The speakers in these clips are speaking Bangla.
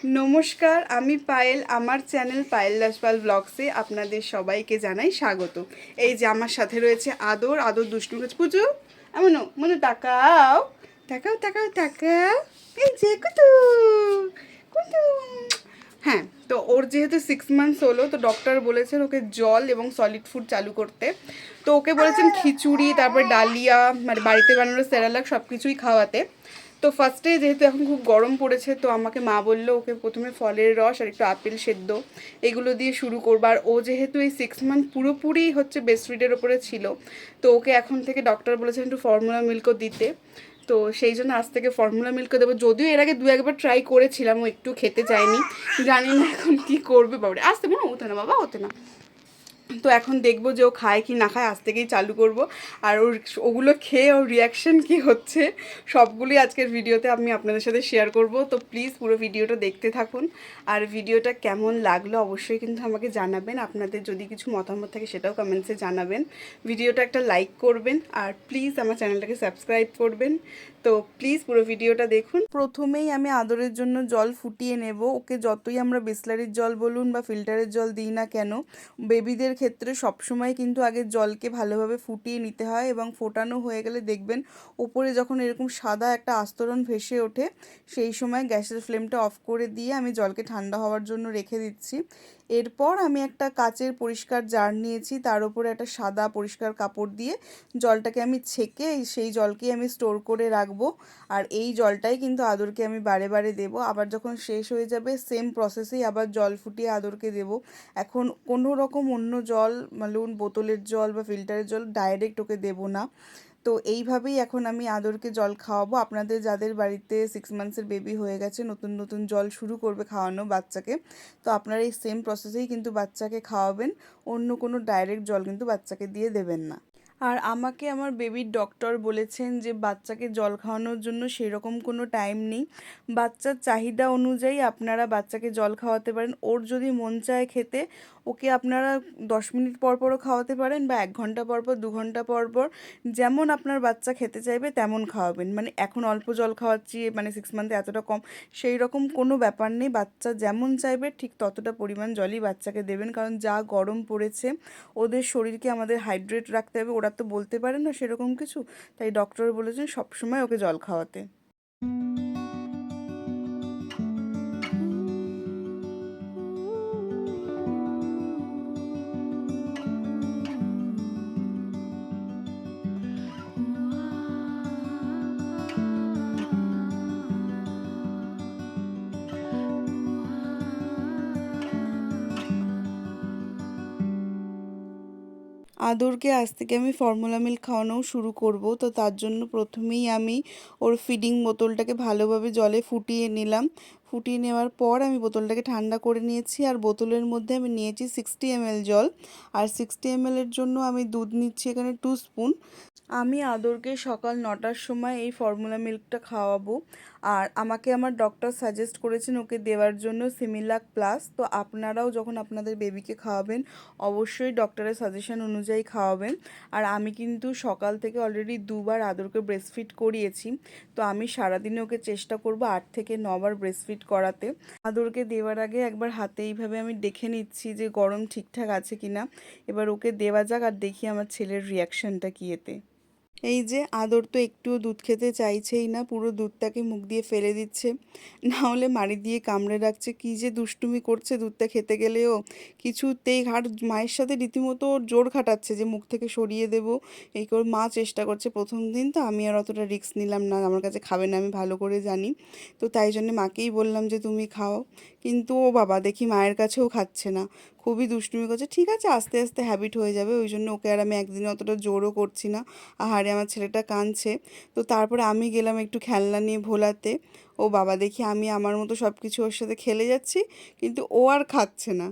নমস্কার, আমি পায়েল। আমার চ্যানেল পায়েল দাসপাল ব্লগসে আপনাদের সবাইকে জানাই স্বাগত। এই যে আমার সাথে রয়েছে আদর। আদর দুষ্টু করছে। পুজো এমন মনে তাকাও, তাকাও তাকাও তাকাও। এই যে কুতু কুতু। হ্যাঁ, তো ওর যেহেতু 6 মান্থস হলো, তো ডক্টর বলেছেন ওকে জল এবং সলিড ফুড চালু করতে। তো ওকে বলেছেন খিচুড়ি, তারপর ডালিয়া, মানে বাড়িতে বানানো সেরালাক সব কিছুই খাওয়াতে। তো ফার্স্টে যেহেতু এখন খুব গরম পড়েছে, তো আমাকে মা বললো ওকে প্রথমে ফলের রস আর একটু আপেল সেদ্ধ এগুলো দিয়ে শুরু করবার। ও যেহেতু এই 6 মান্থ পুরোপুরি হচ্ছে ব্রেস্ট ফিডের ওপরে ছিল, তো ওকে এখন থেকে ডক্টর বলেছেন একটু ফর্মুলা মিল্কও দিতে। তো সেই জন্য আজ থেকে ফর্মুলা মিল্কও দেবো। যদিও এর আগে 2-1বার ট্রাই করেছিলাম, ও একটু খেতে চায়নি। জানি না এখন কি করবে। বাবা আসতে মনে হতো না, বাবা হতো না। তো এখন দেখবো যে ও খায় কি না খায়, আজ থেকেই চালু করব। আর ওগুলো খেয়ে ওর রিয়াকশান কি হচ্ছে সবগুলি আজকের ভিডিওতে আমি আপনাদের সাথে শেয়ার করব। তো প্লিজ পুরো ভিডিওটা দেখতে থাকুন। আর ভিডিওটা কেমন লাগলো অবশ্যই কিন্তু আমাকে জানাবেন। আপনাদের যদি কিছু মতামত থাকে সেটাও কমেন্টসে জানাবেন। ভিডিওটা একটা লাইক করবেন আর প্লিজ আমার চ্যানেলটাকে সাবস্ক্রাইব করবেন। তো প্লিজ পুরো ভিডিওটা দেখুন। প্রথমেই আমি আদরের জন্য জল ফুটিয়ে নেব। ওকে যতই আমরা বিসলারির জল বলুন বা ফিল্টারের জল দিই না কেন, বেবিদের ক্ষেত্রে সবসময় কিন্তু আগে জলকে ভালোভাবে ফুটিয়ে নিতে হয়। এবং ফোটানো হয়ে গেলে দেখবেন ওপরে যখন এরকম সাদা একটা আস্তরণ ভেসে ওঠে, সেই সময় গ্যাসের ফ্লেমটা অফ করে দিয়ে আমি জলকে ঠান্ডা হওয়ার জন্য রেখে দিচ্ছি। এরপর আমি একটা কাচের পরিষ্কার জার নিয়েছি, তার উপরে একটা সাদা পরিষ্কার কাপড় দিয়ে জলটাকে আমি ছেঁকে সেই জলকেই আমি স্টোর করে রাখবো। আর এই জলটাই কিন্তু আদরকে আমি বারে বারে দেবো। আবার যখন শেষ হয়ে যাবে সেম প্রসেসেই আবার জল ফুটিয়ে আদরকে দেবো। এখন কোনো রকম অন্য জল, বলুন বোতলের জল বা ফিল্টারের জল, ডাইরেক্ট ওকে দেবো না। তো এইভাবেই এখন আমি আদরকে জল খাওয়াবো। আপনাদের যাদের বাড়িতে 6 মান্থসের বেবি হয়ে গেছে, নতুন নতুন জল শুরু করবে খাওয়ানো বাচ্চাকে, তো আপনারা এই সেম প্রসেসেই কিন্তু বাচ্চাকে খাওয়াবেন। অন্য কোনো ডাইরেক্ট জল কিন্তু বাচ্চাকে দিয়ে দেবেন না। আর আমাকে আমার বেবির ডক্টর বলেছেন যে বাচ্চাকে জল খাওয়ানোর জন্য সেরকম কোনো টাইম নেই। বাচ্চার চাহিদা অনুযায়ী আপনারা বাচ্চাকে জল খাওয়াতে পারেন। ওর যদি মন চায় খেতে, ওকে আপনারা 10 মিনিট পর পরও খাওয়াতে পারেন বা 1 ঘন্টা পর পর, 2 ঘন্টা পর পর, যেমন আপনার বাচ্চা খেতে চাইবে তেমন খাওয়াবেন। মানে এখন অল্প জল খাওয়াচ্ছি, মানে 6 মান্থে এতটা কম, সেই রকম কোনো ব্যাপার নেই। বাচ্চা যেমন চাইবে ঠিক ততটা পরিমাণ জলই বাচ্চাকে দেবেন। কারণ যা গরম পড়েছে, ওদের শরীরকে আমাদের হাইড্রেট রাখতে হবে। ওরা তো বলতে পারে না সেরকম কিছু, তাই ডক্টর বলেছেন সবসময় ওকে জল খাওয়াতে। আদরকে আজ থেকে আমি ফর্মুলা মিল্ক খাওয়ানোও শুরু করব। তো তার জন্য প্রথমেই আমি ওর ফিডিং বোতলটাকে ভালোভাবে জলে ফুটিয়ে নিলাম। ফুটিয়ে নেওয়ার পর আমি বোতলটাকে ঠান্ডা করে নিয়েছি। আর বোতলের মধ্যে আমি নিয়েছি 60 ml জল। আর 60 ml জন্য আমি দুধ নিচ্ছি এখানে 2 স্পুন। আমি আদরকে সকাল 9টার সময় এই ফর্মুলা মিল্কটা খাওয়াবো। আর আমাকে আমার ডক্টর সাজেস্ট করেছেন ওকে দেওয়ার জন্য সিমিলাক প্লাস। তো আপনারাও যখন আপনাদের বেবিকে খাওয়াবেন অবশ্যই ডক্টরের সাজেশন অনুযায়ী খাওয়াবেন। আর আমি কিন্তু সকাল থেকে অলরেডি 2বার আদরকে ব্রেস্টফিড করিয়েছি। তো আমি সারাদিনে ওকে চেষ্টা করব 8 থেকে 9বার ব্রেস্টফিড করাতে। আদরকে দেওয়ার আগে একবার হাতে এইভাবে আমি দেখে নিচ্ছি যে গরম ঠিকঠাক আছে কিনা। এবার ওকে দেওয়া যাক আর দেখি আমার ছেলের রিয়াকশানটা কি এতে। এই যে আদর তো একটুও দুধ খেতে চাইছেই না, পুরো দুধটাকে মুখ দিয়ে ফেলে দিচ্ছে, না হলে মাড়ি দিয়ে কামড়ে রাখছে। কী যে দুষ্টুমি করছে দুধটা খেতে গেলেও কিছুতেই। ঘাট মায়ের সাথে রীতিমতো ওর জোর খাটাচ্ছে যে মুখ থেকে সরিয়ে দেব। এই করে মা চেষ্টা করছে। প্রথম দিন তো আমি আর অতটা রিস্ক নিলাম না, আমার কাছে খাবে না আমি ভালো করে জানি। তো তাই জন্য মাকেই বললাম যে তুমি খাও। কিন্তু ও বাবা দেখি মায়ের কাছেও খাচ্ছে না, খুবই দুষ্টুমি করছে। ঠিক আছে, আস্তে আস্তে হ্যাবিট হয়ে যাবে। ওই জন্য ওকে আর আমি একদিনে অতটা জোরও করছি না। আহারে আমার ছেলেটা কাঁদছে। তো তারপরে আমি গেলাম একটু খেলনা নিয়ে ভোলাতে। ও বাবা দেখি আমি আমার মতো সব কিছু ওর সাথে খেলে যাচ্ছি, কিন্তু ও আর খাচ্ছে না।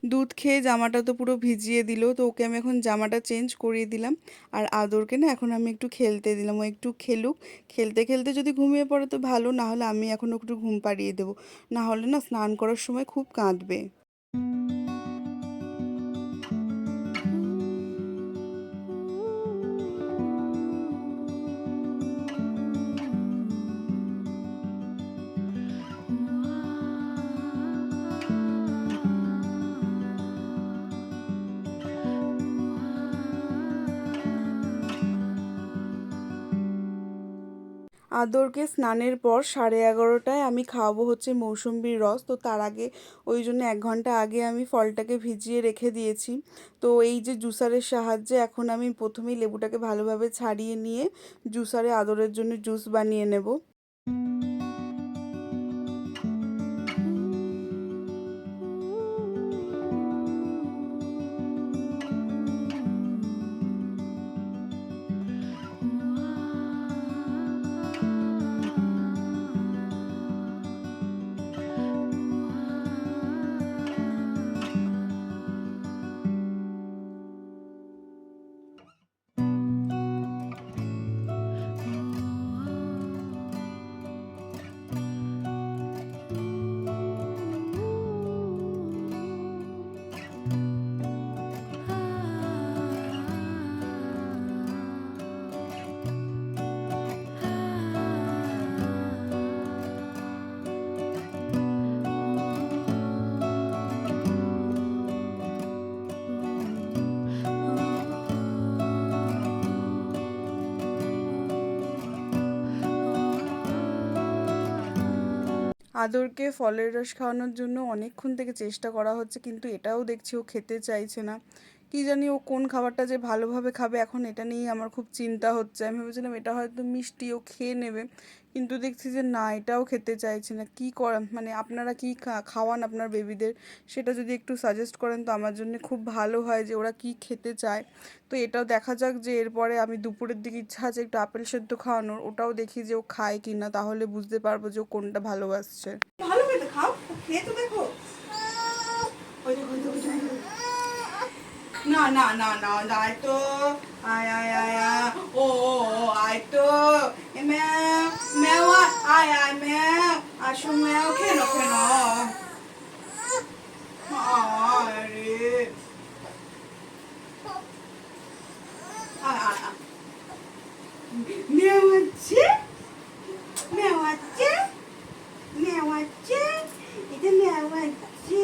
দুধ খেয়ে জামাটা তো পুরো ভিজিয়ে দিল। তো ওকে আমি এখন জামাটা চেঞ্জ করিয়ে দিলাম। আর আদরকে না এখন আমি একটু খেলতে দিলাম, ও একটু খেলুক। খেলতে খেলতে যদি ঘুমিয়ে পড়ে তো ভালো, না হলে আমি এখন একটু ঘুম পাড়িয়ে দেবো। না হলে না স্নান করার সময় খুব কাঁদবে। আদরকে স্নানের পর 11:30টায় আমি খাওয়াবো হচ্ছে মৌসুম্বির রস। তো তার আগে ওই জন্য 1 ঘন্টা আগে আমি ফলটাকে ভিজিয়ে রেখে দিয়েছি। তো এই যে জুসারের সাহায্যে এখন আমি প্রথমেই লেবুটাকে ভালোভাবে ছাড়িয়ে নিয়ে জুসারে আদরের জন্য জুস বানিয়ে নেব। আদরকে ফলের রস খাওয়ানোর জন্য অনেকক্ষণ থেকে চেষ্টা করা হচ্ছে, কিন্তু এটাও দেখছি ও খেতে চাইছে না। কি জানি ও কোন খাবারটা যে ভালোভাবে খাবে, এখন এটা নিয়েই আমার খুব চিন্তা হচ্ছে। আমি ভেবেছিলাম এটা হয়তো মিষ্টি, ও খেয়ে নেবে, কিন্তু দেখছি যে না, এটাও খেতে চাইছে না। কি করা, মানে আপনারা কি খাওয়ান আপনার বেবিদের, সেটা যদি একটু সাজেস্ট করেন তো আমার জন্য খুব ভালো হয়, যে ওরা কি খেতে চায়। তো এটাও দেখা যাক, যে এরপরে আমি দুপুরের দিকে ইচ্ছা আছে একটু আপেল সেদ্ধ খাওয়ানোর, ওটাও দেখি যে ও খায় কি না, তাহলে বুঝতে পারবো যে ও কোনটা ভালোবাসছে। ভালো করে খাও, খেয়ে তো দেখো। না না না না, আয় তো, আয় আয় আয় আয়, ও আয় তো, ম্যাও ম্যাও, আয় আয় ম্যাও, আসো ম্যাও, খেলো খেলো, আরে আয় আয় আয়, ম্যাও আছে, ম্যাও আছে, ম্যাও আছে, এটা ম্যাও আছে।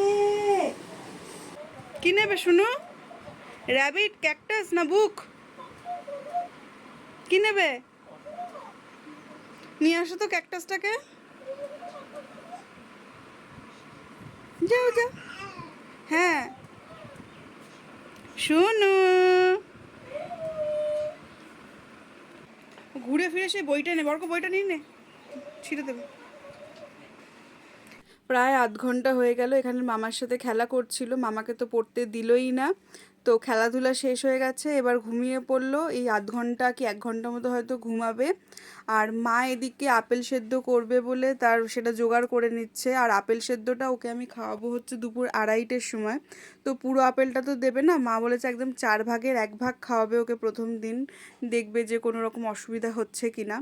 কি নেবে শুনো? র্যাবিট, ক্যাকটাস না বুক? কি নেবে? নিয়ে আসো তো ক্যাকটাসটাকে। যাও যাও। হ্যাঁ শোনো, ঘুরে ফিরে সেই বইটা নে, বরকো বইটা নিয়ে নে, ছিঁড়ে দেবে। প্রায় 1/2 ঘন্টা হয়ে গেল এখানে মামার সাথে খেলা করছিল, মামাকে তো পড়তে দিলই না। তো খেলাধুলা শেষ হয়ে গেছে, এবার ঘুমিয়ে পড়লো। এই 1/2 ঘন্টা কি 1 ঘন্টা মতো হয়তো ঘুমাবে। আর মা এদিকে আপেল সেদ্ধ করবে বলে তার সেটা জোগাড় করে নিচ্ছে। আর আপেল সেদ্ধটা ওকে আমি খাওয়াবো হচ্ছে দুপুর 2:30-টের সময়। তো পুরো আপেলটা তো দেবে না, মা বলেছে একদম 4 ভাগের 1 ভাগ খাওয়াবে ওকে প্রথম দিন, দেখবে যে কোনো রকম অসুবিধা হচ্ছে কিনা।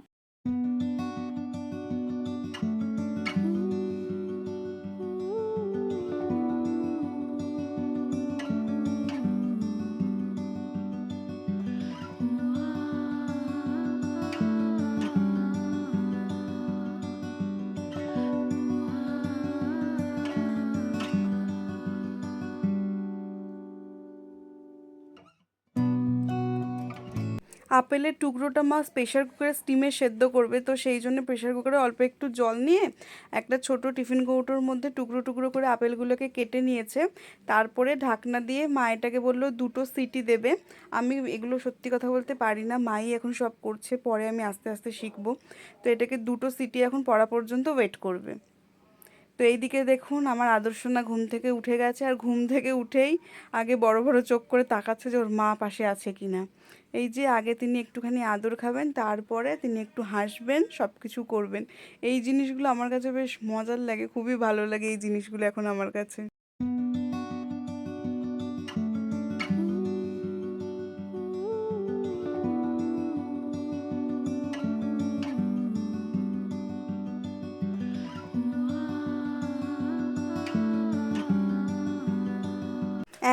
আপেলের টুকরোটা মা প্রেশার কুকারে স্টিমে সেদ্ধ করবে, তো সেই জন্য প্রেশার কুকারে অল্প একটু জল নিয়ে একটা ছোট টিফিন কৌটোর মধ্যে টুকরো টুকরো করে আপেলগুলোকে কেটে নিয়েছে। তারপরে ঢাকনা দিয়ে মা এটাকে বললো 2টো সিটি দেবে। আমি এগুলো সত্যি কথা বলতে পারি না, মাই এখন সব করছে, পরে আমি আস্তে আস্তে শিখবো। তো এটাকে 2টো সিটি এখন পড়া পর্যন্ত ওয়েট করবে। তো এইদিকে দেখুন আমার আদর্শনা ঘুম থেকে উঠে গেছে, আর ঘুম থেকে উঠেই আগে বড় বড় চোখ করে তাকাচ্ছে যে ওর মা পাশে আছে কিনা। এই যে আগে তিনি একটুখানি আদর খাবেন, তারপরে তিনি একটু হাসবেন, সব কিছু করবেন। এই জিনিসগুলো আমার কাছে বেশ মজার লাগে, খুবই ভালো লাগে এই জিনিসগুলো এখন আমার কাছে।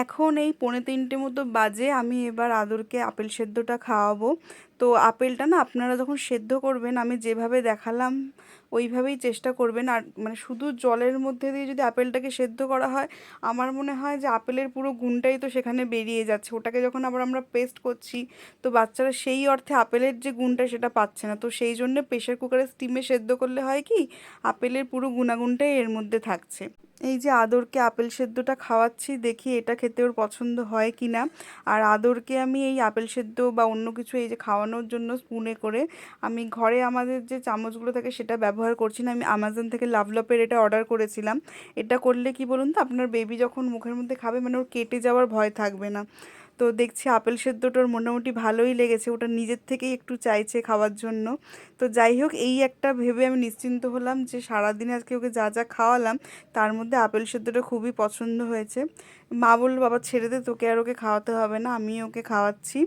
এখন এই 2:45 মতো বাজে, আমি এবার আদরকে আপেল সেদ্ধটা খাওয়াবো। তো আপেলটা না আপনারা যখন সেদ্ধ করবেন আমি যেভাবে দেখালাম ওইভাবেই চেষ্টা করবেন। আর মানে শুধু জলের মধ্যে দিয়ে যদি আপেলটাকে সেদ্ধ করা হয়, আমার মনে হয় যে আপেলের পুরো গুণটাই তো সেখানে বেরিয়ে যাচ্ছে। ওটাকে যখন আবার আমরা পেস্ট করছি, তো বাচ্চারা সেই অর্থে আপেলের যে গুণটা সেটা পাচ্ছে না। তো সেই জন্য প্রেশার কুকারে স্টিমে সেদ্ধ করলে হয় কি, আপেলের পুরো গুণাগুণটাই এর মধ্যে থাকছে। এই যে আদরকে আপেল সেদ্ধটা খাওয়াচ্ছি, দেখি এটা খেতে ওর পছন্দ হয় কি না। আর আদরকে আমি এই আপেল সেদ্ধ বা অন্য কিছু এই যে খাওয়ানোর জন্য স্পুনে করে আমি ঘরে আমাদের যে চামচগুলো থাকে সেটা ব্যবহার করছি না। আমি আমাজন থেকে লাভলপের এটা অর্ডার করেছিলাম। এটা করলে কি বলুন তো, আপনার বেবি যখন মুখের মধ্যে খাবে মানে ওর কেটে যাওয়ার ভয় থাকবে না। তো দেখছি আপেল সেদ্ধটার মোটামুটি ভালোই লেগেছে, ওটা নিজের থেকেই একটু চাইছে খাওয়ার জন্য। তো যাই হোক, এই একটা ভেবে আমি নিশ্চিন্ত হলাম যে সারাদিনে আজকে ওকে যা যা খাওয়ালাম তার মধ্যে আপেল সেদ্ধটা খুবই পছন্দ হয়েছে। মা বলল, বাবা ছেড়ে দে, তোকে আর ওকে খাওয়াতে হবে না, আমি ওকে খাওয়াচ্ছি।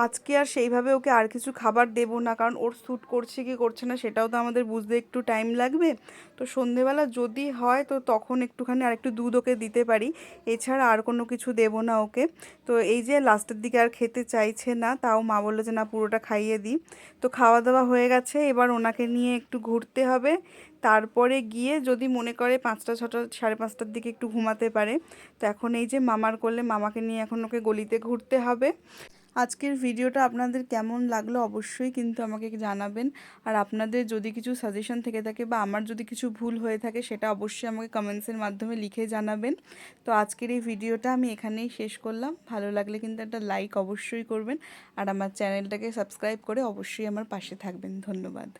আজকে আর সেইভাবে ওকে আর কিছু খাবার দেবো না, কারণ ওর স্যুট করছে কি করছে না সেটাও তো আমাদের বুঝতে একটু টাইম লাগবে। তো সন্ধেবেলা যদি হয় তো তখন একটুখানি আর একটু দুধ ওকে দিতে পারি, এছাড়া আর কোনো কিছু দেবো না ওকে। তো এই যে লাস্টের দিকে আর খেতে চাইছে না, তাও মা বললো যে না পুরোটা খাইয়ে দিই। তো খাওয়া দাওয়া হয়ে গেছে, এবার ওনাকে নিয়ে একটু ঘুরতে হবে। তারপরে গিয়ে যদি মনে করে 5টা 6টা 5:30টার দিকে একটু ঘুমাতে পারে। তো এখন এই যে মামার কোলে, মামাকে নিয়ে এখন ওকে গলিতে ঘুরতে হবে। আজকের ভিডিওটা আপনাদের কেমন লাগলো অবশ্যই কিন্তু আমাকে জানাবেন। আর আপনাদের যদি কিছু সাজেশন থেকে থাকে বা আমার যদি কিছু ভুল হয়ে থাকে সেটা অবশ্যই আমাকে কমেন্টসের মাধ্যমে লিখে জানাবেন। তো আজকের এই ভিডিওটা আমি এখানেই শেষ করলাম। ভালো লাগলে কিন্তু একটা লাইক অবশ্যই করবেন, আর আমার চ্যানেলটাকে সাবস্ক্রাইব করে অবশ্যই আমার পাশে থাকবেন। ধন্যবাদ।